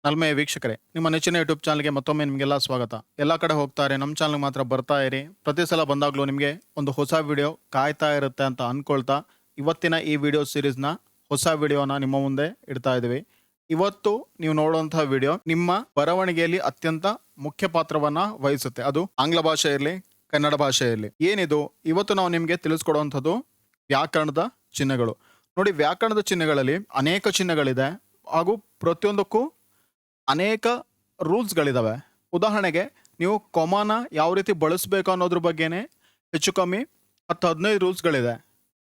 ನಲ್ಮೆಯ ವೀಕ್ಷಕರೇ, ನಿಮ್ಮ ನೆಚ್ಚಿನ ಯೂಟ್ಯೂಬ್ ಚಾನಲ್ಗೆ ಮತ್ತೊಮ್ಮೆ ನಿಮಗೆಲ್ಲ ಸ್ವಾಗತ. ಎಲ್ಲ ಕಡೆ ಹೋಗ್ತಾರೆ, ನಮ್ಮ ಚಾನಲ್ಗೆ ಮಾತ್ರ ಬರ್ತಾ ಇರಿ. ಪ್ರತಿ ಸಲ ಬಂದಾಗಲೂ ನಿಮಗೆ ಒಂದು ಹೊಸ ವಿಡಿಯೋ ಕಾಯ್ತಾ ಇರುತ್ತೆ ಅಂತ ಅಂದ್ಕೊಳ್ತಾ ಇವತ್ತಿನ ಈ ವಿಡಿಯೋ ಸೀರೀಸ್ನ ಹೊಸ ವಿಡಿಯೋನ ನಿಮ್ಮ ಮುಂದೆ ಇಡ್ತಾ ಇದ್ದೀವಿ. ಇವತ್ತು ನೀವು ನೋಡುವಂತಹ ವಿಡಿಯೋ ನಿಮ್ಮ ಬರವಣಿಗೆಯಲ್ಲಿ ಅತ್ಯಂತ ಮುಖ್ಯ ಪಾತ್ರವನ್ನ ವಹಿಸುತ್ತೆ. ಅದು ಆಂಗ್ಲ ಭಾಷೆ ಇರಲಿ, ಕನ್ನಡ ಭಾಷೆ ಇರಲಿ. ಏನಿದು ಇವತ್ತು ನಾವು ನಿಮಗೆ ತಿಳಿಸ್ಕೊಡುವಂಥದ್ದು ವ್ಯಾಕರಣದ ಚಿಹ್ನೆಗಳು. ನೋಡಿ, ವ್ಯಾಕರಣದ ಚಿಹ್ನೆಗಳಲ್ಲಿ ಅನೇಕ ಚಿಹ್ನೆಗಳಿದೆ ಹಾಗೂ ಪ್ರತಿಯೊಂದಕ್ಕೂ ಅನೇಕ ರೂಲ್ಸ್ಗಳಿದ್ದಾವೆ. ಉದಾಹರಣೆಗೆ ನೀವು ಕೊಮಾನ ಯಾವ ರೀತಿ ಬಳಸಬೇಕು ಅನ್ನೋದ್ರ ಬಗ್ಗೆನೇ ಹೆಚ್ಚು ಕಮ್ಮಿ 10-15 ರೂಲ್ಸ್ಗಳಿದೆ.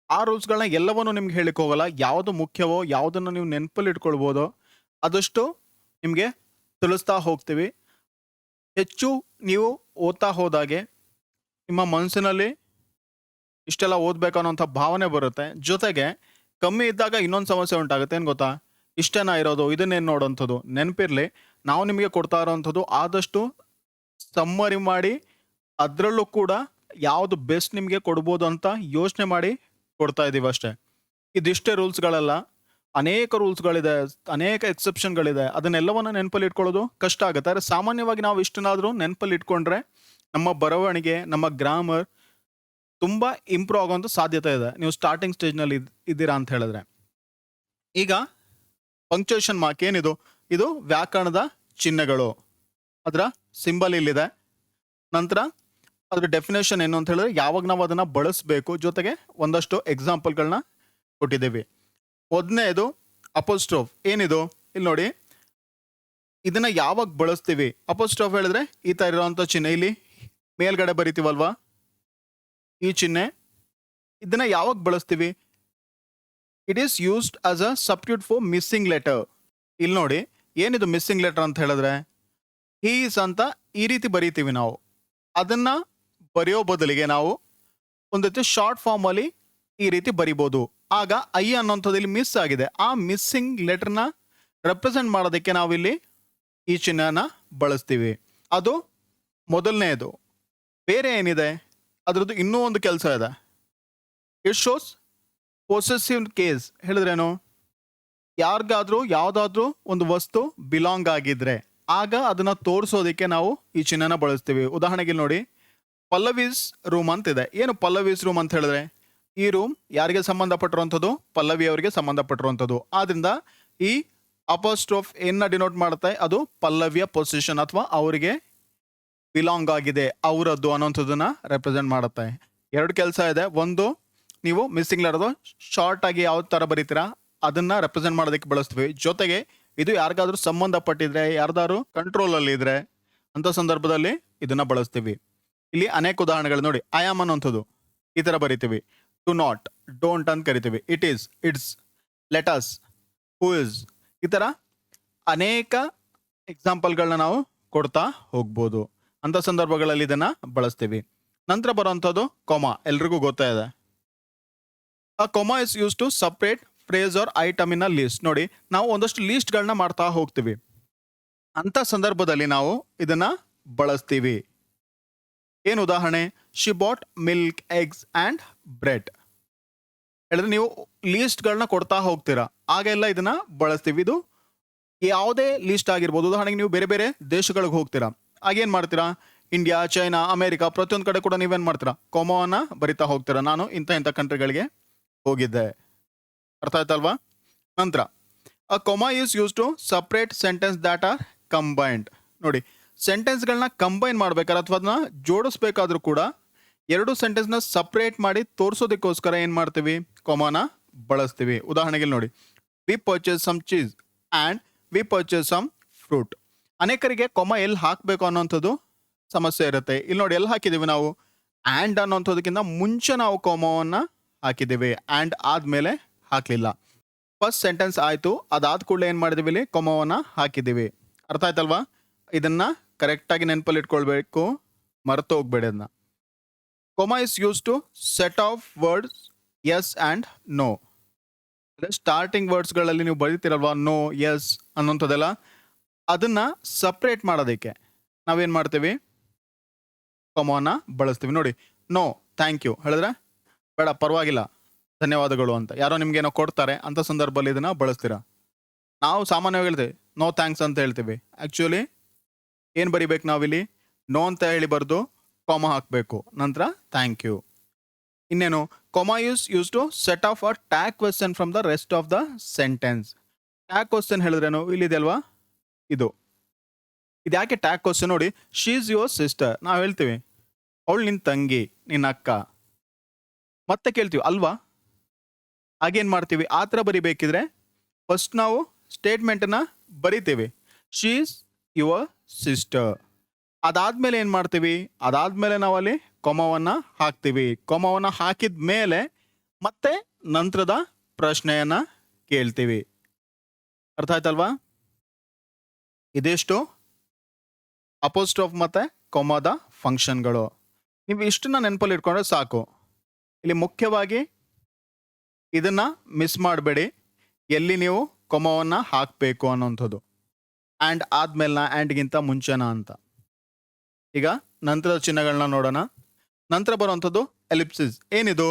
ಆ ರೂಲ್ಸ್ಗಳನ್ನ ಎಲ್ಲವನ್ನೂ ನಿಮ್ಗೆ ಹೇಳಿಕ್ಕೆ ಹೋಗಲ್ಲ. ಯಾವುದು ಮುಖ್ಯವೋ, ಯಾವುದನ್ನು ನೀವು ನೆನಪಲ್ಲಿ ಇಟ್ಕೊಳ್ಬೋದೋ ಆದಷ್ಟು ನಿಮಗೆ ತಿಳಿಸ್ತಾ ಹೋಗ್ತೀವಿ. ಹೆಚ್ಚು ನೀವು ಓದ್ತಾ ಹೋದಾಗೆ ನಿಮ್ಮ ಮನಸ್ಸಿನಲ್ಲಿ ಇಷ್ಟೆಲ್ಲ ಓದಬೇಕು ಅನ್ನೋಂಥ ಭಾವನೆ ಬರುತ್ತೆ. ಜೊತೆಗೆ ಕಮ್ಮಿ ಇದ್ದಾಗ ಇನ್ನೊಂದು ಸಮಸ್ಯೆ ಉಂಟಾಗುತ್ತೆ. ಏನು ಗೊತ್ತಾ? ಇಷ್ಟೇನ ಇರೋದು, ಇದನ್ನೇನು ನೋಡೋಂಥದ್ದು. ನೆನಪಿರಲಿ, ನಾವು ನಿಮಗೆ ಕೊಡ್ತಾ ಇರೋವಂಥದ್ದು ಆದಷ್ಟು ಸಮ್ಮರಿ ಮಾಡಿ ಅದರಲ್ಲೂ ಕೂಡ ಯಾವುದು ಬೆಸ್ಟ್ ನಿಮಗೆ ಕೊಡ್ಬೋದು ಅಂತ ಯೋಚನೆ ಮಾಡಿ ಕೊಡ್ತಾ ಇದ್ದೀವಿ ಅಷ್ಟೇ. ಇದಿಷ್ಟೇ ರೂಲ್ಸ್ಗಳಲ್ಲ, ಅನೇಕ ರೂಲ್ಸ್ಗಳಿದೆ, ಅನೇಕ ಎಕ್ಸೆಪ್ಷನ್ಗಳಿದೆ. ಅದನ್ನೆಲ್ಲವನ್ನ ನೆನಪಲ್ಲಿ ಇಟ್ಕೊಳ್ಳೋದು ಕಷ್ಟ ಆಗುತ್ತೆ. ಆದರೆ ಸಾಮಾನ್ಯವಾಗಿ ನಾವು ಇಷ್ಟನ್ನಾದರೂ ನೆನಪಲ್ಲಿ ಇಟ್ಕೊಂಡ್ರೆ ನಮ್ಮ ಬರವಣಿಗೆ, ನಮ್ಮ ಗ್ರಾಮರ್ ತುಂಬ ಇಂಪ್ರೂವ್ ಆಗೋಂಥ ಸಾಧ್ಯತೆ ಇದೆ. ನೀವು ಸ್ಟಾರ್ಟಿಂಗ್ ಸ್ಟೇಜ್ನಲ್ಲಿ ಇದ್ದೀರಾ ಅಂತ ಹೇಳಿದ್ರೆ. ಈಗ ಪಂಕ್ಚುಯೇಷನ್ ಮಾರ್ಕ್ ಏನಿದು? ಇದು ವ್ಯಾಕರಣದ ಚಿಹ್ನೆಗಳು. ಅದರ ಸಿಂಬಲ್ ಇಲ್ಲಿದೆ. ನಂತರ ಅದರ ಡೆಫಿನೇಷನ್ ಏನು ಅಂತ ಹೇಳಿದ್ರೆ ಯಾವಾಗ ನಾವು ಅದನ್ನು ಬಳಸಬೇಕು, ಜೊತೆಗೆ ಒಂದಷ್ಟು ಎಕ್ಸಾಂಪಲ್ಗಳನ್ನ ಕೊಟ್ಟಿದ್ದೀವಿ. ಮೊದಲನೇದು ಅಪೋಸ್ಟ್ರೋಫ್. ಏನಿದು? ಇಲ್ಲಿ ನೋಡಿ, ಇದನ್ನ ಯಾವಾಗ ಬಳಸ್ತೀವಿ? ಅಪೋಸ್ಟ್ರೋಫ್ ಹೇಳಿದ್ರೆ ಈ ಥರ ಇರೋವಂಥ ಚಿಹ್ನೆ ಇಲ್ಲಿ ಮೇಲ್ಗಡೆ ಬರಿತೀವಲ್ವಾ, ಈ ಚಿಹ್ನೆ. ಇದನ್ನ ಯಾವಾಗ ಬಳಸ್ತೀವಿ? It is used as a substitute for missing letter. ಇಲ್ಲಿ ನೋಡಿ, ಏನಿದು ಮಿಸ್ಸಿಂಗ್ ಲೆಟರ್ ಅಂತ ಹೇಳಿದ್ರೆ ಹೀಸ್ ಅಂತ ಈ ರೀತಿ ಬರೀತೀವಿ ನಾವು. ಅದನ್ನ ಬರೆಯೋ ಬದಲಿಗೆ ನಾವು ಒಂದು ಶಾರ್ಟ್ ಫಾರ್ಮಲ್ಲಿ ಈ ರೀತಿ ಬರಿಬೋದು. ಆಗ ಐ ಅನ್ನೋಂಥದ್ದು ಇಲ್ಲಿ ಮಿಸ್ ಆಗಿದೆ. ಆ ಮಿಸ್ಸಿಂಗ್ ಲೆಟರ್ನ ರೆಪ್ರೆಸೆಂಟ್ ಮಾಡೋದಕ್ಕೆ ನಾವಿಲ್ಲಿ ಈ ಚಿಹ್ನೆನ ಬಳಸ್ತೀವಿ. ಅದು ಮೊದಲನೇದು. ಬೇರೆ ಏನಿದೆ? ಅದರದ್ದು ಇನ್ನೂ ಒಂದು ಕೆಲಸ ಇದೆ. It shows possessive case. ಹೇಳಿದ್ರೇನು? ಯಾರಿಗಾದ್ರೂ ಯಾವುದಾದ್ರೂ ಒಂದು ವಸ್ತು ಬಿಲಾಂಗ್ ಆಗಿದ್ರೆ ಆಗ ಅದನ್ನ ತೋರಿಸೋದಕ್ಕೆ ನಾವು ಈ ಚಿಹ್ನೆನ ಬಳಸ್ತೀವಿ. ಉದಾಹರಣೆಗೆ ನೋಡಿ, ಪಲ್ಲವೀಸ್ ರೂಮ್ ಅಂತಿದೆ. ಏನು ಪಲ್ಲವೀಸ್ ರೂಮ್ ಅಂತ ಹೇಳಿದ್ರೆ ಈ ರೂಮ್ ಯಾರಿಗೆ ಸಂಬಂಧಪಟ್ಟಿರುವಂಥದ್ದು? ಪಲ್ಲವಿ ಅವರಿಗೆ ಸಂಬಂಧಪಟ್ಟಿರುವಂಥದ್ದು. ಆದ್ರಿಂದ ಈ ಅಪೋಸ್ಟ್ರೋಫ್ ಏನ ಡಿನೋಟ್ ಮಾಡುತ್ತೆ? ಅದು ಪಲ್ಲವಿಯ ಪೊಸಿಷನ್ ಅಥವಾ ಅವರಿಗೆ ಬಿಲಾಂಗ್ ಆಗಿದೆ, ಅವರದ್ದು ಅನ್ನೋಂಥದ್ದನ್ನ ರೆಪ್ರೆಸೆಂಟ್ ಮಾಡುತ್ತೆ. ಎರಡು ಕೆಲಸ ಇದೆ. ಒಂದು, ನೀವು ಮಿಸ್ಸಿಂಗ್ ಲೆಟರ್ ಶಾರ್ಟ್ ಆಗಿ ಯಾವ ಥರ ಬರೀತೀರಾ ಅದನ್ನ ರೆಪ್ರೆಸೆಂಟ್ ಮಾಡೋದಕ್ಕೆ ಬಳಸ್ತೀವಿ. ಜೊತೆಗೆ ಇದು ಯಾರಿಗಾದ್ರೂ ಸಂಬಂಧಪಟ್ಟಿದ್ರೆ, ಯಾರ್ದಾದ್ರು ಕಂಟ್ರೋಲ್ ಅಲ್ಲಿ ಇದ್ರೆ ಅಂತ ಸಂದರ್ಭದಲ್ಲಿ ಇದನ್ನ ಬಳಸ್ತೀವಿ. ಇಲ್ಲಿ ಅನೇಕ ಉದಾಹರಣೆಗಳು ನೋಡಿ. ಐ ಆಮ್ ಅನ್ನೋಂಥದ್ದು ಈ ತರ ಬರಿತೀವಿ. ಟು ನಾಟ್, ಡೋಂಟ್ ಅಂತ ಕರಿತೀವಿ. It is, it's, let us, who is. ಈ ತರ ಅನೇಕ ಎಕ್ಸಾಂಪಲ್ಗಳನ್ನ ನಾವು ಕೊಡ್ತಾ ಹೋಗ್ಬೋದು. ಅಂತ ಸಂದರ್ಭಗಳಲ್ಲಿ ಇದನ್ನ ಬಳಸ್ತೀವಿ. ನಂತರ ಬರುವಂಥದ್ದು ಕೊಮಾ. ಎಲ್ರಿಗೂ ಗೊತ್ತೇ ಇದೆ. A comma is use to separate phrase or item in a list. ನೋಡಿ, ನಾವು ಒಂದಷ್ಟು ಲೀಸ್ಟ್ಗಳನ್ನ ಮಾಡ್ತಾ ಹೋಗ್ತೀವಿ. ಅಂತ ಸಂದರ್ಭದಲ್ಲಿ ನಾವು ಇದನ್ನ ಬಳಸ್ತೀವಿ. ಏನು ಉದಾಹರಣೆ? She bought milk, eggs and bread. ಹೇಳಿದ್ರೆ ನೀವು ಲೀಸ್ಟ್ಗಳನ್ನ ಕೊಡ್ತಾ ಹೋಗ್ತೀರಾ, ಆಗೆಲ್ಲ ಇದನ್ನ ಬಳಸ್ತೀವಿ. ಇದು ಯಾವುದೇ ಲೀಸ್ಟ್ ಆಗಿರ್ಬೋದು. ಉದಾಹರಣೆಗೆ ನೀವು ಬೇರೆ ಬೇರೆ ದೇಶಗಳಿಗೆ ಹೋಗ್ತೀರಾ, ಆಗೇನು ಮಾಡ್ತೀರಾ? ಇಂಡಿಯಾ, ಚೈನಾ, ಅಮೆರಿಕ, ಪ್ರತಿಯೊಂದು ಕಡೆ ಕೂಡ ನೀವೇನು ಮಾಡ್ತೀರಾ? ಕೊಮೋವನ್ನ ಬರಿತಾ ಹೋಗ್ತೀರಾ. ನಾನು ಇಂಥ ಕಂಟ್ರಿಗಳಿಗೆ ಹೋಗಿದ್ದೆ. ಅರ್ಥ ಆಯ್ತಲ್ವಾ? ನಂತರ a comma is use to separate sentence that are combined. ನೋಡಿ, ಸೆಂಟೆನ್ಸ್ಗಳನ್ನ ಕಂಬೈನ್ ಮಾಡ್ಬೇಕಾದ್ರೆ ಅಥವಾ ಅದನ್ನ ಜೋಡಿಸ್ಬೇಕಾದ್ರೂ ಕೂಡ ಎರಡು ಸೆಂಟೆನ್ಸ್ನ ಸಪ್ರೇಟ್ ಮಾಡಿ ತೋರಿಸೋದಕ್ಕೋಸ್ಕರ ಏನು ಮಾಡ್ತೀವಿ? ಕೊಮಾನ ಬಳಸ್ತೀವಿ. ಉದಾಹರಣೆಗೆ ನೋಡಿ, we purchase some cheese and we purchase some fruit. ಅನೇಕರಿಗೆ ಕೊಮ ಎಲ್ಲಿ ಹಾಕಬೇಕು ಅನ್ನೋಂಥದ್ದು ಸಮಸ್ಯೆ ಇರುತ್ತೆ. ಇಲ್ಲಿ ನೋಡಿ, ಎಲ್ಲಿ ಹಾಕಿದ್ದೀವಿ ನಾವು? ಆ್ಯಂಡ್ ಅನ್ನೋಂಥದಕ್ಕಿಂತ ಮುಂಚೆ ನಾವು ಕೊಮವನ್ನು ಹಾಕಿದ್ದೀವಿ, ಆ್ಯಂಡ್ ಆದಮೇಲೆ ಹಾಕಲಿಲ್ಲ. ಫಸ್ಟ್ ಸೆಂಟೆನ್ಸ್ ಆಯಿತು, ಅದಾದ ಕೂಡಲೇ ಏನು ಮಾಡಿದ್ದೀವಿ? ಇಲ್ಲಿ ಕೊಮವನ್ನು ಹಾಕಿದ್ದೀವಿ. ಅರ್ಥ ಆಯ್ತಲ್ವಾ? ಇದನ್ನ ಕರೆಕ್ಟಾಗಿ ನೆನಪಲ್ಲಿ ಇಟ್ಕೊಳ್ಬೇಕು, ಮರೆತು ಹೋಗ್ಬೇಡಿ ಅದನ್ನ. Comma is use to set off words yes and no. Starting ವರ್ಡ್ಸ್ಗಳಲ್ಲಿ ನೀವು ಬರೀತೀರಲ್ವಾ, ನೋ, ಎಸ್ ಅನ್ನೋಂಥದ್ದೆಲ್ಲ, ಅದನ್ನ ಸಪ್ರೇಟ್ ಮಾಡೋದಕ್ಕೆ ನಾವೇನು ಮಾಡ್ತೀವಿ? ಕೊಮವನ್ನು ಬಳಸ್ತೀವಿ. ನೋಡಿ, ನೋ ಥ್ಯಾಂಕ್ ಯು ಹೇಳಿದ್ರೆ ಬೇಡ, ಪರವಾಗಿಲ್ಲ, ಧನ್ಯವಾದಗಳು ಅಂತ ಯಾರೋ ನಿಮ್ಗೇನೋ ಕೊಡ್ತಾರೆ, ಅಂತ ಸಂದರ್ಭದಲ್ಲಿ ಇದನ್ನ ಬಳಸ್ತೀರಾ. ನಾವು ಸಾಮಾನ್ಯವಾಗಿ ಹೇಳ್ತೀವಿ, ನೋ ಥ್ಯಾಂಕ್ಸ್ ಅಂತ ಹೇಳ್ತೀವಿ. ಆ್ಯಕ್ಚುಲಿ ಏನು ಬರಿಬೇಕು ನಾವಿಲ್ಲಿ? ನೋ ಅಂತ ಹೇಳಿ ಬರೆದು ಕಾಮ ಹಾಕಬೇಕು, ನಂತರ ಥ್ಯಾಂಕ್ ಯು. ಇನ್ನೇನು, comma use to set off a tag question from the rest of the sentence. Tag question ಹೇಳಿದ್ರೇನು? ಇಲ್ಲಿದೆ ಅಲ್ವಾ ಇದು ಯಾಕೆ ಟ್ಯಾಗ್ ಕ್ವೆಶ್ಚನ್? ನೋಡಿ, ಶಿ ಈಸ್ ಯುವರ್ ಸಿಸ್ಟರ್, ನಾವು ಹೇಳ್ತೀವಿ ಅವಳು ನಿನ್ನ ತಂಗಿ, ನಿನ್ನ ಅಕ್ಕ. ಮತ್ತೆ ಕೇಳ್ತೀವಿ ಅಲ್ವಾ? ಹಾಗೇನು ಮಾಡ್ತೀವಿ? ಆ ಥರ ಬರಿಬೇಕಿದ್ರೆ ಫಸ್ಟ್ ನಾವು ಸ್ಟೇಟ್ಮೆಂಟನ್ನು ಬರಿತೀವಿ, ಶಿ ಈಸ್ ಯುವರ್ ಸಿಸ್ಟರ್. ಅದಾದ್ಮೇಲೆ ಏನು ಮಾಡ್ತೀವಿ? ಅದಾದ್ಮೇಲೆ ನಾವಲ್ಲಿ ಕೊಮವನ್ನು ಹಾಕ್ತೀವಿ. ಕೊಮವನ್ನು ಹಾಕಿದ ಮೇಲೆ ಮತ್ತೆ ನಂತರದ ಪ್ರಶ್ನೆಯನ್ನು ಕೇಳ್ತೀವಿ. ಅರ್ಥ ಆಯ್ತಲ್ವಾ? ಇದಿಷ್ಟು ಅಪೋಸ್ಟ್ರೋಫ್ ಮತ್ತು ಕೊಮದ ಫಂಕ್ಷನ್ಗಳು. ನೀವು ಇಷ್ಟನ್ನ ನೆನಪಲ್ಲಿ ಇಟ್ಕೊಂಡ್ರೆ ಸಾಕು. ಇಲ್ಲಿ ಮುಖ್ಯವಾಗಿ ಇದನ್ನು ಮಿಸ್ ಮಾಡಬೇಡಿ, ಎಲ್ಲಿ ನೀವು ಕೊಮವನ್ನು ಹಾಕಬೇಕು ಅನ್ನೋಂಥದ್ದು. ಆ್ಯಂಡ್ ಆದಮೇಲೆ ಆ್ಯಂಡ್ಗಿಂತ ಮುಂಚೆನ ಅಂತ. ಈಗ ನಂತರದ ಚಿಹ್ನೆಗಳನ್ನ ನೋಡೋಣ. ನಂತರ ಬರುವಂಥದ್ದು ಎಲಿಪ್ಸಿಸ್. ಏನಿದು?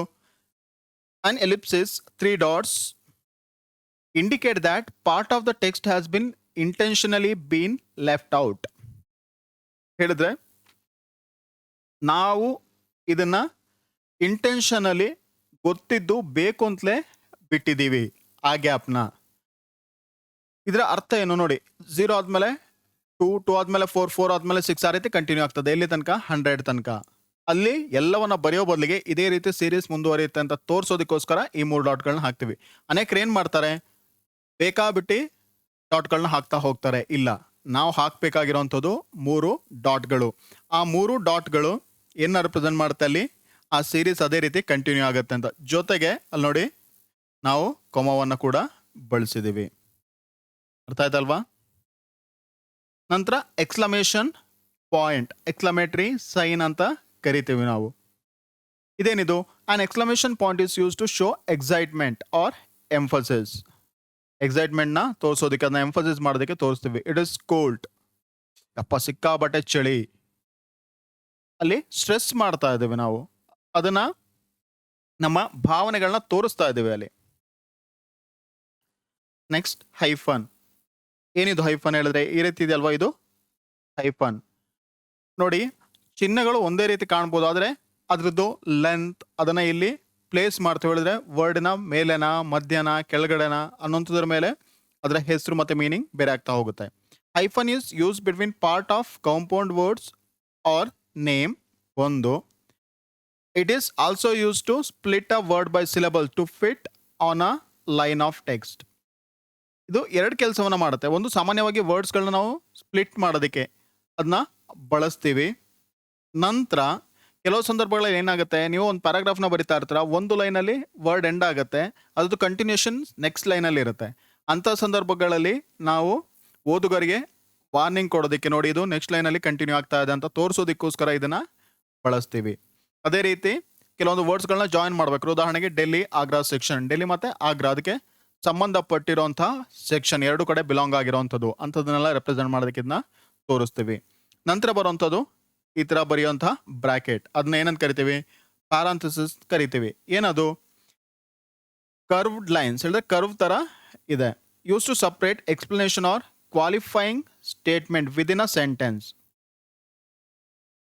An ellipsis 3 dots indicate that part of the text has been intentionally been left out. ಹೇಳಿದ್ರೆ ನಾವು ಇದನ್ನ ಇಂಟೆನ್ಷನಲಿ ಗೊತ್ತಿದ್ದು ಬೇಕು ಅಂತಲೇ ಬಿಟ್ಟಿದ್ದೀವಿ ಆ ಗ್ಯಾಪ್ನ. ಇದರ ಅರ್ಥ ಏನು ನೋಡಿ, 0 ಆದಮೇಲೆ 2, 2 ಆದಮೇಲೆ 4, 4 ಆದಮೇಲೆ 6 ಆ ರೀತಿ ಕಂಟಿನ್ಯೂ ಆಗ್ತದೆ. ಎಲ್ಲಿ ತನಕ? 100 ತನಕ. ಅಲ್ಲಿ ಎಲ್ಲವನ್ನ ಬರೆಯೋ ಬದಲಿಗೆ ಇದೇ ರೀತಿ ಸೀರೀಸ್ ಮುಂದುವರಿಯುತ್ತೆ ಅಂತ ತೋರಿಸೋದಕ್ಕೋಸ್ಕರ ಈ 3 ಡಾಟ್ಗಳನ್ನ ಹಾಕ್ತೀವಿ. ಅನೇಕರು ಏನು ಮಾಡ್ತಾರೆ? ಬೇಕಾಬಿಟ್ಟು ಡಾಟ್ಗಳನ್ನ ಹಾಕ್ತಾ ಹೋಗ್ತಾರೆ. ಇಲ್ಲ, ನಾವು ಹಾಕಬೇಕಾಗಿರೋವಂಥದ್ದು 3 ಡಾಟ್ಗಳು. ಆ 3 ಡಾಟ್ಗಳು ಏನು ರೆಪ್ರೆಸೆಂಟ್ ಮಾಡುತ್ತೆ? ಅಲ್ಲಿ ಆ ಸೀರೀಸ್ ಅದೇ ರೀತಿ ಕಂಟಿನ್ಯೂ ಆಗುತ್ತೆ ಅಂತ. ಜೊತೆಗೆ ಅಲ್ಲಿ ನೋಡಿ, ನಾವು ಕೊಮವನ್ನು ಕೂಡ ಬಳಸಿದ್ದೀವಿ. ಅರ್ಥ ಆಯ್ತಲ್ವಾ? ನಂತರ ಎಕ್ಸ್ಕ್ಲಮೇಷನ್ ಪಾಯಿಂಟ್, ಎಕ್ಸ್ಕ್ಲಮೇಟರಿ ಸೈನ್ ಅಂತ ಕರಿತೀವಿ ನಾವು. ಇದೇನಿದು? An exclamation point is use to show excitement or emphasis. ಎಕ್ಸೈಟ್ಮೆಂಟ್ನ ತೋರಿಸೋದಕ್ಕೆ, ಅದನ್ನ ಎಂಫಸಿಸ್ ಮಾಡೋದಕ್ಕೆ ತೋರಿಸ್ತೀವಿ. ಇಟ್ ಇಸ್ ಕೋಲ್ಡ್, ಅಪ್ಪ ಸಿಕ್ಕಾಬಟ್ಟೆ ಚಳಿ. ಅಲ್ಲಿ ಸ್ಟ್ರೆಸ್ ಮಾಡ್ತಾ ಇದ್ದೀವಿ ನಾವು, ಅದನ್ನ ನಮ್ಮ ಭಾವನೆಗಳನ್ನ ತೋರಿಸ್ತಾ ಇದ್ದೀವಿ ಅಲ್ಲಿ. Next hyphen. ಏನಿದು ಹೈಫನ್ ಹೇಳಿದ್ರೆ? ಈ ರೀತಿ ಇದೆಯಲ್ವಾ, ಇದು ಹೈಫನ್. ನೋಡಿ, ಚಿಹ್ನೆಗಳು ಒಂದೇ ರೀತಿ ಕಾಣ್ಬೋದು, ಆದರೆ ಅದ್ರದ್ದು ಲೆಂತ್ ಅದನ್ನ ಇಲ್ಲಿ ಪ್ಲೇಸ್ ಮಾಡ್ತೀವಿ. ಹೇಳಿದ್ರೆ ವರ್ಡ್ನ ಮೇಲೆನ, ಮಧ್ಯನ, ಕೆಳಗಡೆನ ಅನ್ನೋಂಥದ್ರ ಮೇಲೆ ಅದರ ಹೆಸರು ಮತ್ತು ಮೀನಿಂಗ್ ಬೇರೆ ಆಗ್ತಾ ಹೋಗುತ್ತೆ. Hyphen is use between part of compound words or name ಒಂದು. It is also use to split a word by syllable to fit on a line of text. ಇದು 2 ಕೆಲಸವನ್ನು ಮಾಡುತ್ತೆ. ಒಂದು, ಸಾಮಾನ್ಯವಾಗಿ ವರ್ಡ್ಸ್ಗಳನ್ನ ನಾವು ಸ್ಪ್ಲಿಟ್ ಮಾಡೋದಕ್ಕೆ ಅದನ್ನ ಬಳಸ್ತೀವಿ. ನಂತರ ಕೆಲವು ಸಂದರ್ಭಗಳಲ್ಲಿ ಏನಾಗುತ್ತೆ, ನೀವು ಒಂದು ಪ್ಯಾರಾಗ್ರಾಫ್ನ ಬರಿತಾ ಇರ್ತೀರ, ಒಂದು ಲೈನಲ್ಲಿ ವರ್ಡ್ ಎಂಡ್ ಆಗುತ್ತೆ, ಅದ್ರದ್ದು ಕಂಟಿನ್ಯೂಷನ್ ನೆಕ್ಸ್ಟ್ ಲೈನಲ್ಲಿ ಇರುತ್ತೆ. ಅಂಥ ಸಂದರ್ಭಗಳಲ್ಲಿ ನಾವು ಓದುಗರಿಗೆ ವಾರ್ನಿಂಗ್ ಕೊಡೋದಕ್ಕೆ, ನೋಡಿ ಇದು ನೆಕ್ಸ್ಟ್ ಲೈನಲ್ಲಿ ಕಂಟಿನ್ಯೂ ಆಗ್ತಾ ಇದೆ ಅಂತ ತೋರಿಸೋದಕ್ಕೋಸ್ಕರ ಇದನ್ನು ಬಳಸ್ತೀವಿ. ಅದೇ ರೀತಿ ಕೆಲವೊಂದು ವರ್ಡ್ಸ್ಗಳನ್ನ ಜಾಯಿನ್ ಮಾಡಬೇಕು. ಉದಾಹರಣೆಗೆ ಡೆಲ್ಲಿ, ಆಗ್ರಾ ಸೆಕ್ಷನ್. ಡೆಲ್ಲಿ ಮತ್ತು ಆಗ್ರಾ ಅದಕ್ಕೆ ಸಂಬಂಧಪಟ್ಟಿರೋಂಥ ಸೆಕ್ಷನ್, 2 ಕಡೆ ಬಿಲಾಂಗ್ ಆಗಿರೋವಂಥದ್ದು, ಅಂಥದ್ದನ್ನೆಲ್ಲ ರೆಪ್ರೆಸೆಂಟ್ ಮಾಡೋದಕ್ಕೆ ಇದನ್ನ ತೋರಿಸ್ತೀವಿ. ನಂತರ ಬರುವಂಥದ್ದು ಈ ಥರ ಬರೆಯುವಂಥ ಬ್ರಾಕೆಟ್, ಅದನ್ನ ಏನಂತ ಕರಿತೀವಿ? ಪ್ಯಾರಂಥಸಿಸ್ ಕರಿತೀವಿ. ಏನದು? ಕರ್ವ್ಡ್ ಲೈನ್ಸ್ ಹೇಳಿದ್ರೆ ಕರ್ವ್ ಥರ ಇದೆ. Used to separate explanation or qualifying statement within a sentence.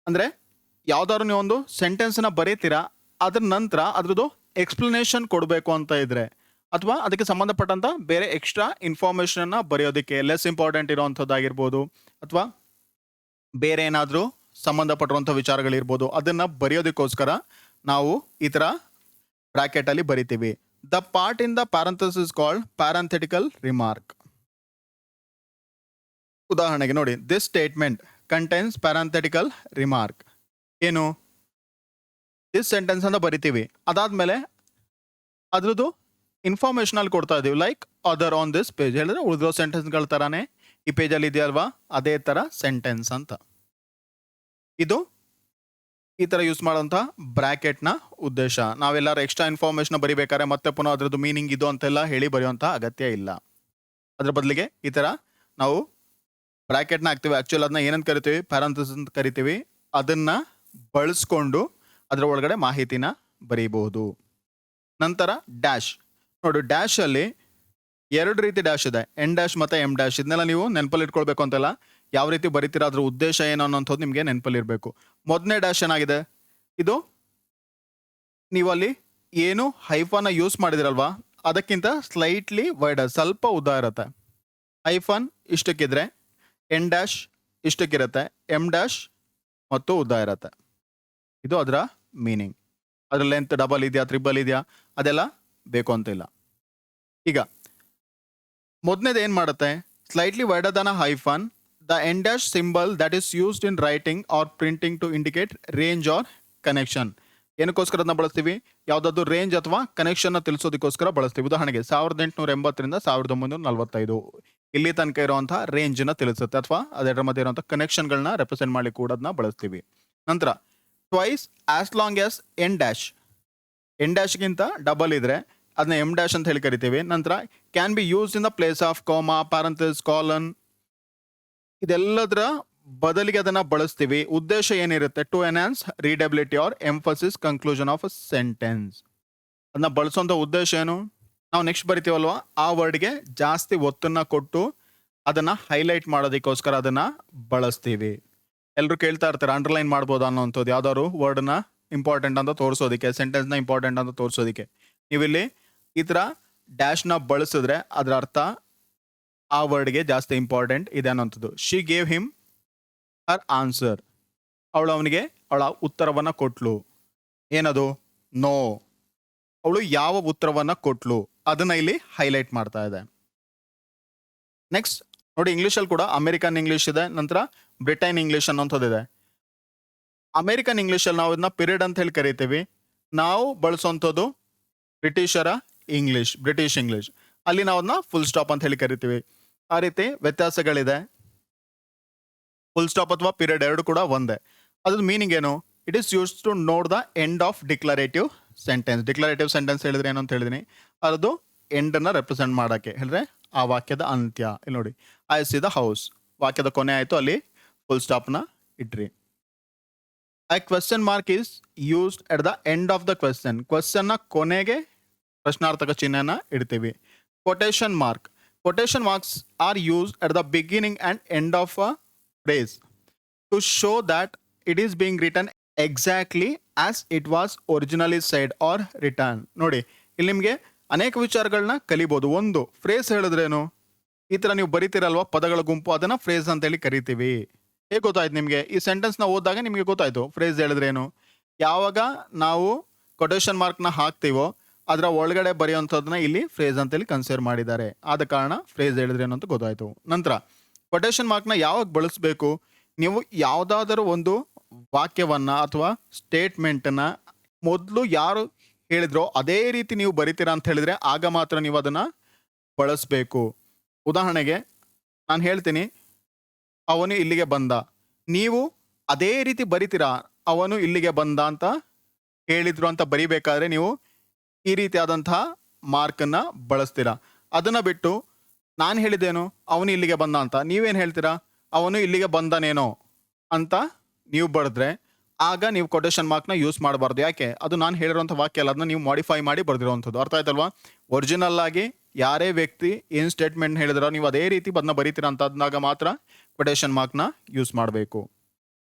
ಅಂದರೆ ಯಾವ್ದಾದ್ರು ನೀವು ಒಂದು ಸೆಂಟೆನ್ಸ್ನ ಬರೀತೀರಾ, ಅದ್ರ ನಂತರ ಅದ್ರದ್ದು ಎಕ್ಸ್ಪ್ಲನೇಷನ್ ಕೊಡಬೇಕು ಅಂತ ಇದ್ರೆ, ಅಥವಾ ಅದಕ್ಕೆ ಸಂಬಂಧಪಟ್ಟಂಥ ಬೇರೆ ಎಕ್ಸ್ಟ್ರಾ ಇನ್ಫಾರ್ಮೇಷನ್ನ ಬರೆಯೋದಕ್ಕೆ, ಲೆಸ್ ಇಂಪಾರ್ಟೆಂಟ್ ಇರೋವಂಥದ್ದಾಗಿರ್ಬೋದು, ಅಥವಾ ಬೇರೆ ಏನಾದರೂ ಸಂಬಂಧಪಟ್ಟಿರುವಂಥ ವಿಚಾರಗಳಿರ್ಬೋದು, ಅದನ್ನು ಬರೆಯೋದಕ್ಕೋಸ್ಕರ ನಾವು ಈ ಥರ ಬ್ರಾಕೆಟಲ್ಲಿ ಬರಿತೀವಿ. The part in the parenthesis called parenthetical remark. ಉದಾಹರಣೆಗೆ ನೋಡಿ, this statement contains parenthetical remark. ಏನು? ದಿಸ್ ಸೆಂಟೆನ್ಸ್ ಅಂತ ಬರಿತೀವಿ, ಅದಾದಮೇಲೆ ಅದ್ರದ್ದು ಇನ್ಫಾರ್ಮೇಷನ್ ಅಲ್ಲಿ ಕೊಡ್ತಾ ಇದೀವಿ. Like other on this page ಹೇಳಿದ್ರೆ ಉಳಿದಿರೋ ಸೆಂಟೆನ್ಸ್ಗಳ ಥರನೇ ಈ ಪೇಜಲ್ಲಿ ಇದೆಯಲ್ವಾ, ಅದೇ ಥರ ಸೆಂಟೆನ್ಸ್ ಅಂತ. ಇದು ಈ ಥರ ಯೂಸ್ ಮಾಡೋಂಥ ಬ್ರ್ಯಾಕೆಟ್ನ ಉದ್ದೇಶ. ನಾವೆಲ್ಲರೂ ಎಕ್ಸ್ಟ್ರಾ ಇನ್ಫಾರ್ಮೇಷನ್ ಬರಿಬೇಕಾದ್ರೆ ಮತ್ತೆ ಪುನಃ ಅದ್ರದ್ದು ಮೀನಿಂಗ್ ಇದು ಅಂತೆಲ್ಲ ಹೇಳಿ ಬರೆಯುವಂಥ ಅಗತ್ಯ ಇಲ್ಲ. ಅದ್ರ ಬದಲಿಗೆ ಈ ಥರ ನಾವು ಬ್ರ್ಯಾಕೆಟ್ನ ಹಾಕ್ತೀವಿ. ಆ್ಯಕ್ಚುಲಿ ಅದನ್ನ ಏನಂತ ಕರಿತೀವಿ? ಪ್ಯಾರಂಥಸಿಸ್ ಅಂತ ಕರಿತೀವಿ. ಅದನ್ನು ಬಳಸ್ಕೊಂಡು ಅದರ ಒಳಗಡೆ ಮಾಹಿತಿನ ಬರೀಬಹುದು. ನಂತರ ಡ್ಯಾಶ್. ನೋಡಿ, ಡ್ಯಾಶಲ್ಲಿ ಎರಡು ರೀತಿ ಡ್ಯಾಶ್ ಇದೆ, ಎನ್ ಡ್ಯಾಶ್ ಮತ್ತು ಎಮ್ ಡ್ಯಾಶ್. ಇದನ್ನೆಲ್ಲ ನೀವು ನೆನಪಲ್ಲಿ ಇಟ್ಕೊಳ್ಬೇಕು ಅಂತೆಲ್ಲ. ಯಾವ ರೀತಿ ಬರೀತೀರಾ ಅದ್ರ ಉದ್ದೇಶ ಏನು ಅನ್ನೋಂಥದ್ದು ನಿಮಗೆ ನೆನಪಲ್ಲಿ ಇರಬೇಕು. ಮೊದಲನೇ ಡ್ಯಾಶ್ ಏನಾಗಿದೆ, ಇದು ನೀವು ಅಲ್ಲಿ ಏನು ಹೈಫನ್ನ ಯೂಸ್ ಮಾಡಿದಿರಲ್ವಾ ಅದಕ್ಕಿಂತ ಸ್ಲೈಟ್ಲಿ ವೈಡರ್, ಸ್ವಲ್ಪ ಉದ್ದ ಇರುತ್ತೆ. ಹೈಫನ್ ಇಷ್ಟಕ್ಕಿದ್ರೆ ಎನ್ ಡ್ಯಾಶ್ ಇಷ್ಟಕ್ಕಿರುತ್ತೆ, ಎಮ್ ಡ್ಯಾಶ್ ಮತ್ತು ಉದ್ದ ಇರುತ್ತೆ. ಇದು ಅದರ ಮೀನಿಂಗ್. ಅದರ ಲೆಂತ್ ಡಬಲ್ ಇದೆಯಾ ತ್ರಿಬಲ್ ಇದೆಯಾ ಅದೆಲ್ಲ ಬೇಕು ಅಂತಿಲ್ಲ. ಈಗ ಮೊದಲನೇದು ಏನು ಮಾಡುತ್ತೆ, slightly wider than a hyphen, the en dash symbol that is used in writing or printing to indicate range or connection. ಏನಕ್ಕೋಸ್ಕರ ಅದನ್ನ ಬಳಸ್ತೀವಿ, ಯಾವುದಾದ್ರು ರೇಂಜ್ ಅಥವಾ ಕನೆಕ್ಷನ್ನ ತಿಳಿಸೋದಕ್ಕೋಸ್ಕರ ಬಳಸ್ತೀವಿ. ಉದಾಹರಣೆಗೆ 1880 1945 ಇಲ್ಲಿ ತನಕ ಇರುವಂಥ ರೇಂಜನ್ನ ತಿಳಿಸುತ್ತೆ, ಅಥವಾ ಅದರ ಮಧ್ಯೆ ಇರುವಂಥ ಕನೆಕ್ಷನ್ಗಳನ್ನ ರೆಪ್ರೆಸೆಂಟ್ ಮಾಡಲಿಕ್ಕೆ ಕೂಡ ಅದನ್ನ ಬಳಸ್ತೀವಿ. ನಂತರ twice as long as en dash, en ಡ್ಯಾಶ್ಗಿಂತ ಡಬಲ್ ಇದ್ರೆ ಅದನ್ನ ಎಮ್ ಡ್ಯಾಶ್ ಅಂತ ಹೇಳಿ ಕರಿತೀವಿ. ನಂತರ can be use in the place of comma, parenthesis, colon, ಇದೆಲ್ಲದರ ಬದಲಿಗೆ ಅದನ್ನ ಬಳಸ್ತೀವಿ. ಉದ್ದೇಶ ಏನಿರುತ್ತೆ, to enhance readability or emphasis conclusion of a sentence. ಅದನ್ನ ಬಳಸುವಂಥ ಉದ್ದೇಶ ಏನು, ನಾವು ನೆಕ್ಸ್ಟ್ ಬರಿತೀವಲ್ವಾ ಆ ವರ್ಡ್ಗೆ ಜಾಸ್ತಿ ಒತ್ತನ್ನ ಕೊಟ್ಟು ಅದನ್ನ ಹೈಲೈಟ್ ಮಾಡೋದಕ್ಕೋಸ್ಕರ ಅದನ್ನ ಬಳಸ್ತೀವಿ. ಎಲ್ಲರೂ ಕೇಳ್ತಾ ಇರ್ತಾರೆ ಅಂಡರ್ಲೈನ್ ಮಾಡ್ಬೋದು ಅನ್ನೋಂಥದ್ದು, ಯಾವ್ದಾದ್ರು ವರ್ಡ್ನ ಇಂಪಾರ್ಟೆಂಟ್ ಅಂತ ತೋರಿಸೋದಕ್ಕೆ, ಸೆಂಟೆನ್ಸ್ನ ಇಂಪಾರ್ಟೆಂಟ್ ಅಂತ ತೋರಿಸೋದಕ್ಕೆ. ನೀವಿಲ್ಲಿ ಈ ಥರ ಡ್ಯಾಶ್ನ ಬಳಸಿದ್ರೆ ಅದರ ಅರ್ಥ ಆ ವರ್ಡ್ಗೆ ಜಾಸ್ತಿ ಇಂಪಾರ್ಟೆಂಟ್ ಇದೆ ಅನ್ನೋಂಥದ್ದು. She gave him her answer, ಅವಳು ಅವನಿಗೆ ಅವಳ ಉತ್ತರವನ್ನು ಕೊಟ್ಲು. ಏನದು, ನೋ. ಅವಳು ಯಾವ ಉತ್ತರವನ್ನು ಕೊಟ್ಲು ಅದನ್ನ ಇಲ್ಲಿ ಹೈಲೈಟ್ ಮಾಡ್ತಾ ಇದೆ. ನೆಕ್ಸ್ಟ್ ನೋಡಿ, ಇಂಗ್ಲೀಷಲ್ಲಿ ಕೂಡ ಅಮೆರಿಕನ್ ಇಂಗ್ಲೀಷ್ ಇದೆ, ನಂತರ ಬ್ರಿಟನ್ ಇಂಗ್ಲೀಷ್ ಅನ್ನೋಂಥದ್ದಿದೆ. ಅಮೆರಿಕನ್ ಇಂಗ್ಲೀಷಲ್ಲಿ ನಾವು ಇದನ್ನ ಪಿರಿಯಡ್ ಅಂತ ಹೇಳಿ ಕರಿತೀವಿ. ನಾವು ಬಳಸುವಂಥದ್ದು ಬ್ರಿಟಿಷರ ಇಂಗ್ಲೀಷ್, ಬ್ರಿಟಿಷ್ ಇಂಗ್ಲೀಷ್. ಅಲ್ಲಿ ನಾವು ಅದನ್ನ ಫುಲ್ ಸ್ಟಾಪ್ ಅಂತ ಹೇಳಿ ಕರಿತೀವಿ. ಆ ರೀತಿ ವ್ಯತ್ಯಾಸಗಳಿದೆ. ಫುಲ್ ಸ್ಟಾಪ್ ಅಥವಾ ಪೀರಿಯಡ್ ಎರಡು ಕೂಡ ಒಂದೇ. ಅದ್ರ ಮೀನಿಂಗ್ ಏನು, it is use to note the end of declarative sentence. Declarative sentence ಹೇಳಿದ್ರೆ ಏನು ಅಂತ ಹೇಳಿದೀನಿ, ಅದು ಎಂಡನ್ನು ರೆಪ್ರೆಸೆಂಟ್ ಮಾಡೋಕ್ಕೆ ಹೇಳಿದ್ರೆ ಆ ವಾಕ್ಯದ ಅಂತ್ಯ. ಇಲ್ಲಿ ನೋಡಿ, ಐ ಸಿ ದ ಹೌಸ್, ವಾಕ್ಯದ ಕೊನೆ ಆಯಿತು, ಅಲ್ಲಿ ಫುಲ್ ಸ್ಟಾಪ್ನ ಇಟ್ರಿ. A question mark is used at the end of the question. ಕ್ವೆಶ್ಚನ್ನ ಕೊನೆಗೆ ಪ್ರಶ್ನಾರ್ಥಕ ಚಿಹ್ನೆನ ಇಡ್ತೀವಿ. Quotation mark, quotation marks are used at the beginning and end of a phrase to show that it is being written exactly as it was originally said or written. ನೋಡಿ, ಇಲ್ಲಿ ನಿಮಗೆ ಅನೇಕ ವಿಚಾರಗಳನ್ನ ಕಲಿಬೋದು. ಒಂದು, ಫ್ರೇಸ್ ಹೇಳಿದ್ರೇನು, ಈ ಥರ ನೀವು ಬರಿತೀರಲ್ವ ಪದಗಳ ಗುಂಪು, ಅದನ್ನು ಫ್ರೇಸ್ ಅಂತೇಳಿ ಕರಿತೀವಿ. ಹೇಗೆ ಗೊತ್ತಾಯ್ತು ನಿಮಗೆ, ಈ ಸೆಂಟೆನ್ಸ್ನ ಓದಿದಾಗ ನಿಮಗೆ ಗೊತ್ತಾಯ್ತು ಫ್ರೇಸ್ ಹೇಳಿದ್ರೇನು. ಯಾವಾಗ ನಾವು ಕೊಟೇಶನ್ ಮಾರ್ಕ್ನ ಹಾಕ್ತೀವೋ ಅದರ ಒಳಗಡೆ ಬರೆಯುವಂಥದ್ದನ್ನ ಇಲ್ಲಿ ಫ್ರೇಸ್ ಅಂತೇಳಿ ಕನ್ಸಿಡರ್ ಮಾಡಿದ್ದಾರೆ, ಆದ ಕಾರಣ ಫ್ರೇಸ್ ಹೇಳಿದ್ರೇನು ಅಂತ ಗೊತ್ತಾಯ್ತು. ನಂತರ ಕೊಟೇಶನ್ ಮಾರ್ಕ್ನ ಯಾವಾಗ ಬಳಸಬೇಕು, ನೀವು ಯಾವುದಾದರೂ ಒಂದು ವಾಕ್ಯವನ್ನ ಅಥವಾ ಸ್ಟೇಟ್ಮೆಂಟನ್ನು ಮೊದಲು ಯಾರು ಹೇಳಿದ್ರೋ ಅದೇ ರೀತಿ ನೀವು ಬರಿತೀರಾ ಅಂತ ಹೇಳಿದ್ರೆ ಆಗ ಮಾತ್ರ ನೀವು ಅದನ್ನು ಬಳಸಬೇಕು. ಉದಾಹರಣೆಗೆ ನಾನು ಹೇಳ್ತೀನಿ, ಅವನು ಇಲ್ಲಿಗೆ ಬಂದ, ನೀವು ಅದೇ ರೀತಿ ಬರಿತೀರಾ, ಅವನು ಇಲ್ಲಿಗೆ ಬಂದ ಅಂತ ಹೇಳಿದ್ರು ಅಂತ ಬರಿಬೇಕಾದ್ರೆ ನೀವು ಈ ರೀತಿಯಾದಂತಹ ಮಾರ್ಕನ್ನು ಬಳಸ್ತೀರಾ. ಅದನ್ನು ಬಿಟ್ಟು ನಾನು ಹೇಳಿದ್ದೇನು, ಅವನು ಇಲ್ಲಿಗೆ ಬಂದ ಅಂತ, ನೀವೇನು ಹೇಳ್ತೀರಾ, ಅವನು ಇಲ್ಲಿಗೆ ಬಂದನೇನೋ ಅಂತ ನೀವು ಬರೆದ್ರೆ ಆಗ ನೀವು ಕೊಟೇಶನ್ ಮಾರ್ಕ್ನ ಯೂಸ್ ಮಾಡಬಾರ್ದು. ಯಾಕೆ, ಅದು ನಾನು ಹೇಳಿರೋಂಥ ವಾಕ್ಯ ಅಲ್ಲ, ಅದನ್ನ ನೀವು ಮಾಡಿಫೈ ಮಾಡಿ ಬರೆದಿರೋವಂಥದ್ದು. ಅರ್ಥ ಆಯ್ತಲ್ವಾ. ಒರಿಜಿನಲ್ ಆಗಿ ಯಾರೇ ವ್ಯಕ್ತಿ ಏನು ಸ್ಟೇಟ್ಮೆಂಟ್ ಹೇಳಿದ್ರೋ ನೀವು ಅದೇ ರೀತಿ ಅದನ್ನ ಬರೀತೀರಾ ಅಂತ ಅಂದಾಗ ಮಾತ್ರ ಕೊಟೇಶನ್ ಮಾರ್ಕ್ನ ಯೂಸ್ ಮಾಡಬೇಕು.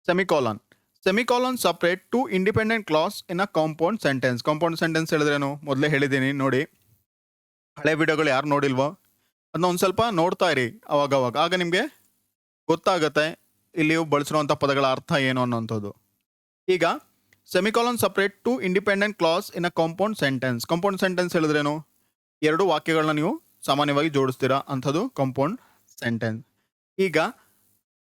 Semicolon, semicolon separate two independent clause in a compound sentence. Compound sentence ಹೇಳಿದ್ರೇನು ಮೊದಲೇ ಹೇಳಿದ್ದೀನಿ ನೋಡಿ, ಹಳೆ ವಿಡಿಯೋಗಳು ಯಾರು ನೋಡಿಲ್ವೋ ಅದನ್ನ ಒಂದು ಸ್ವಲ್ಪ ನೋಡ್ತಾ ಇರಿ ಅವಾಗವಾಗ, ಆಗ ನಿಮಗೆ ಗೊತ್ತಾಗುತ್ತೆ ಇಲ್ಲಿ ಬಳಸಿರುವಂಥ ಪದಗಳ ಅರ್ಥ ಏನು ಅನ್ನೋಂಥದ್ದು. ಈಗ semicolon separate two independent clause in a compound sentence. Compound sentence ಹೇಳಿದ್ರೇನು, ಎರಡು ವಾಕ್ಯಗಳನ್ನ ನೀವು ಸಾಮಾನ್ಯವಾಗಿ ಜೋಡಿಸ್ತೀರಾ ಅಂಥದ್ದು ಕಾಂಪೌಂಡ್ ಸೆಂಟೆನ್ಸ್. ಈಗ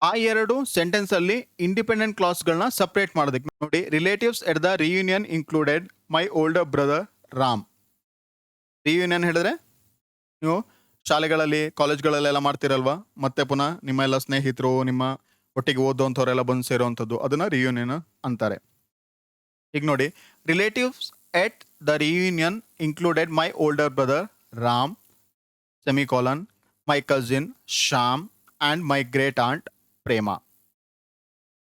ಆ ಎರಡು ಸೆಂಟೆನ್ಸಲ್ಲಿ ಇಂಡಿಪೆಂಡೆಂಟ್ ಕ್ಲಾಸ್ಗಳನ್ನ ಸಪ್ರೇಟ್ ಮಾಡೋದಕ್ಕೆ ನೋಡಿ, relatives at the reunion included my older brother Ram. Reunion ಹೇಳಿದ್ರೆ ನೀವು ಶಾಲೆಗಳಲ್ಲಿ ಕಾಲೇಜ್ಗಳಲ್ಲೆಲ್ಲ ಮಾಡ್ತಿರಲ್ವಾ, ಮತ್ತೆ ಪುನಃ ನಿಮ್ಮ ಎಲ್ಲ ಸ್ನೇಹಿತರು ನಿಮ್ಮ ಒಟ್ಟಿಗೆ ಓದುವಂಥವರೆಲ್ಲ ಬಂದು ಸೇರುವಂಥದ್ದು, ಅದನ್ನು ರಿಯೂನಿಯನ್ ಅಂತಾರೆ. ಈಗ ನೋಡಿ, relatives at the reunion included my older brother Ram semicolon, my cousin Shyam and my great aunt Prema.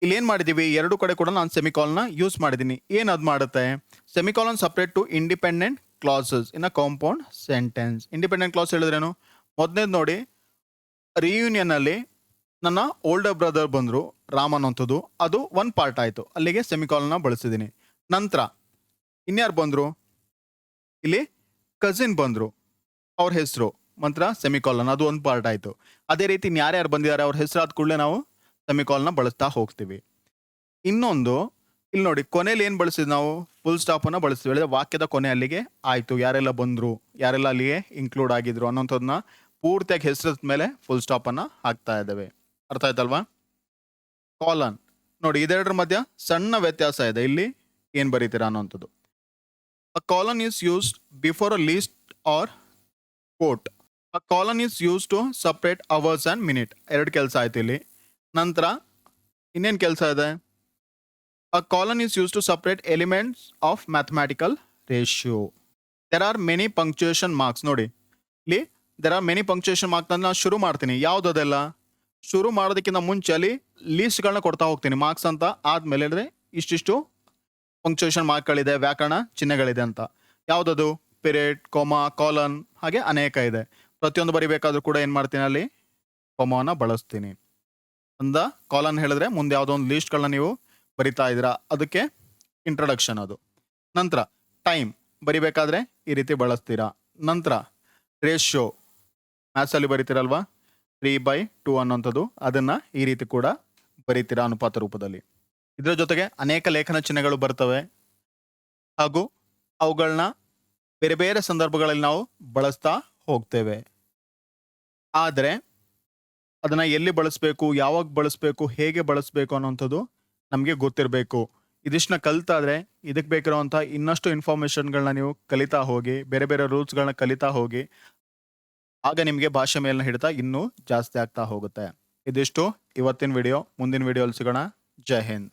ಇಲ್ಲಿ ಏನು ಮಾಡಿದ್ದೀವಿ, ಎರಡು ಕಡೆ ಕೂಡ ನಾನು ಸೆಮಿಕಾಲನ್ನ ಯೂಸ್ ಮಾಡಿದ್ದೀನಿ. ಏನು ಅದು ಮಾಡುತ್ತೆ, semicolon separate two independent clauses in a compound sentence. Independent clause ಹೇಳಿದ್ರೇನು? ಮೊದಲನೇದು ನೋಡಿ, ರಿಯೂನಿಯನ್ ಅಲ್ಲಿ ನನ್ನ ಓಲ್ಡರ್ ಬ್ರದರ್ ಬಂದರು ರಾಮ್ ಅನ್ನೋಂಥದ್ದು, ಅದು ಒನ್ ಪಾರ್ಟ್ ಆಯಿತು, ಅಲ್ಲಿಗೆ ಸೆಮಿಕಾಲನ್ನ ಬಳಸಿದ್ದೀನಿ. ನಂತರ ಇನ್ಯಾರು ಬಂದರು? ಇಲ್ಲಿ ಕಸಿನ್ ಬಂದರು, ಅವ್ರ ಹೆಸರು ಮಂತ್ರ ಸೆಮಿಕಾಲನ್, ಅದು ಒಂದು ಪಾರ್ಟ್ ಆಯಿತು. ಅದೇ ರೀತಿ ಯಾರ್ಯಾರು ಬಂದಿದ್ದಾರೆ ಅವ್ರ ಹೆಸರು ಆದ ಕೂಡಲೇ ನಾವು ಸೆಮಿಕಾಲನ್ನ ಬಳಸ್ತಾ ಹೋಗ್ತೀವಿ. ಇನ್ನೊಂದು ಇಲ್ಲಿ ನೋಡಿ, ಕೊನೆಯಲ್ಲಿ ಏನು ಬಳಸಿದ್ವಿ ನಾವು? ಫುಲ್ ಸ್ಟಾಪನ್ನು ಬಳಸ್ತೀವಿ. ಹೇಳಿದ್ರೆ ವಾಕ್ಯದ ಕೊನೆ ಅಲ್ಲಿಗೆ ಆಯಿತು, ಯಾರೆಲ್ಲ ಬಂದರು, ಯಾರೆಲ್ಲ ಅಲ್ಲಿಗೆ ಇನ್ಕ್ಲೂಡ್ ಆಗಿದ್ರು ಅನ್ನೋಂಥದ್ದನ್ನ ಪೂರ್ತಿಯಾಗಿ ಹೆಸರದ ಮೇಲೆ ಫುಲ್ ಸ್ಟಾಪನ್ನು ಹಾಕ್ತಾ ಇದ್ದೇವೆ. ಅರ್ಥ ಆಯ್ತಲ್ವಾ? ಕಾಲನ್ ನೋಡಿ, ಇದೆರಡರ ಮಧ್ಯ ಸಣ್ಣ ವ್ಯತ್ಯಾಸ ಇದೆ. ಇಲ್ಲಿ ಏನು ಬರೀತೀರಾ ಅನ್ನೋಂಥದ್ದು. A colon is used before a list or quote. A colon is use to separate hours and minute. ಎರಡು ಕೆಲಸ ಆಯ್ತು ಇಲ್ಲಿ. ನಂತರ ಇನ್ನೇನು ಕೆಲಸ ಇದೆ? A colon is use to separate elements of mathematical ratio. There are many punctuation marks. ನೋಡಿ ಇಲ್ಲಿ there are many punctuation marks ನಾನು ಶುರು ಮಾಡ್ತೀನಿ. ಯಾವುದದೆಲ್ಲ ಶುರು ಮಾಡೋದಕ್ಕಿಂತ ಮುಂಚೆ ಅಲ್ಲಿ ಲೀಸ್ಟ್ಗಳನ್ನ ಕೊಡ್ತಾ ಹೋಗ್ತೀನಿ. ಮಾರ್ಕ್ಸ್ ಅಂತ ಆದಮೇಲೆ ಹೇಳಿದ್ರೆ ಇಷ್ಟಿಷ್ಟು ಪಂಕ್ಚುಯೇಷನ್ ಮಾರ್ಕ್ಗಳಿದೆ, ವ್ಯಾಕರಣ ಚಿಹ್ನೆಗಳಿದೆ ಅಂತ. ಯಾವುದದು? ಪಿರಿಯಡ್, ಕೊಮಾ, ಕಾಲನ್, ಹಾಗೆ ಅನೇಕ ಇದೆ. ಪ್ರತಿಯೊಂದು ಬರಿಬೇಕಾದ್ರೂ ಕೂಡ ಏನು ಮಾಡ್ತೀನಿ? ಅಲ್ಲಿ ಕೊಮಾವನ್ನು ಬಳಸ್ತೀನಿ. ಅಂದ ಕಾಲನ್ ಹೇಳಿದ್ರೆ ಮುಂದೆ ಯಾವುದೋ ಒಂದು ಲೀಸ್ಟ್ಗಳನ್ನ ನೀವು ಬರಿತಾ ಇದ್ದೀರಾ, ಅದಕ್ಕೆ ಇಂಟ್ರೊಡಕ್ಷನ್ ಅದು. ನಂತರ ಟೈಮ್ ಬರಿಬೇಕಾದ್ರೆ ಈ ರೀತಿ ಬಳಸ್ತೀರಾ. ನಂತರ ರೇಷಿಯೋ ಮ್ಯಾಥ್ಸಲ್ಲಿ ಬರಿತೀರಲ್ವಾ, 3/2 ಅನ್ನೋಂಥದ್ದು, ಅದನ್ನು ಈ ರೀತಿ ಕೂಡ ಬರಿತೀರಾ ಅನುಪಾತ ರೂಪದಲ್ಲಿ. ಇದರ ಜೊತೆಗೆ ಅನೇಕ ಲೇಖನ ಚಿಹ್ನೆಗಳು ಬರ್ತವೆ ಹಾಗೂ ಅವುಗಳನ್ನ ಬೇರೆ ಬೇರೆ ಸಂದರ್ಭಗಳಲ್ಲಿ ನಾವು ಬಳಸ್ತಾ ಹೋಗ್ತೇವೆ. ಆದರೆ ಅದನ್ನು ಎಲ್ಲಿ ಬಳಸಬೇಕು, ಯಾವಾಗ ಬಳಸಬೇಕು, ಹೇಗೆ ಬಳಸಬೇಕು ಅನ್ನೋಂಥದ್ದು ನಮಗೆ ಗೊತ್ತಿರಬೇಕು. ಇದಿಷ್ಟನ್ನ ಕಲಿತಾದ್ರೆ ಇದಕ್ಕೆ ಬೇಕಿರುವಂಥ ಇನ್ನಷ್ಟು ಇನ್ಫಾರ್ಮೇಷನ್ಗಳನ್ನ ನೀವು ಕಲಿತಾ ಹೋಗಿ, ಬೇರೆ ಬೇರೆ ರೂಲ್ಸ್ಗಳನ್ನ ಕಲಿತಾ ಹೋಗಿ, ಆಗ ನಿಮಗೆ ಭಾಷೆ ಮೇಲಿನ ಹಿಡಿತ ಇನ್ನೂ ಜಾಸ್ತಿ ಆಗ್ತಾ ಹೋಗುತ್ತೆ. ಇದಿಷ್ಟು ಇವತ್ತಿನ ವಿಡಿಯೋ. ಮುಂದಿನ ವಿಡಿಯೋಲಿ ಸಿಗೋಣ. ಜೈ ಹಿಂದ್.